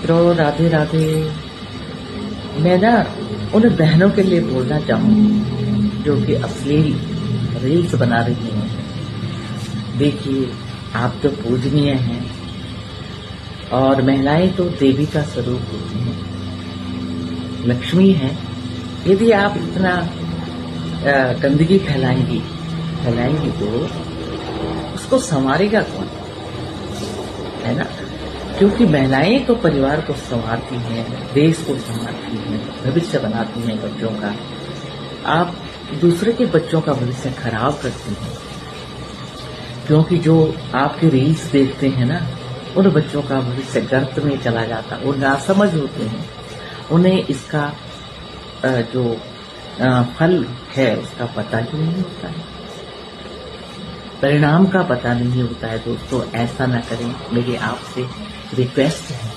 मित्रों, राधे राधे। मैं ना उन बहनों के लिए बोलना चाहूंगी जो कि अश्लील रील्स बना रही हैं। देखिए, आप तो पूजनीय हैं और महिलाएं तो देवी का स्वरूप होती हैं, लक्ष्मी है। यदि आप इतना गंदगी फैलाएंगी तो उसको संवारेगा कौन, है ना? क्योंकि महिलाएं तो परिवार को संवारती हैं, देश को संवारती हैं, भविष्य बनाती हैं बच्चों का। आप दूसरे के बच्चों का भविष्य खराब करती हैं, क्योंकि जो आपके रील्स देखते हैं ना, उन बच्चों का भविष्य गर्त में चला जाता। वो नासमझ होते हैं, उन्हें इसका जो फल है उसका पता ही नहीं होता है, परिणाम का पता नहीं होता है। दोस्तों, ऐसा ना करें, मेरी आपसे रिक्वेस्ट है।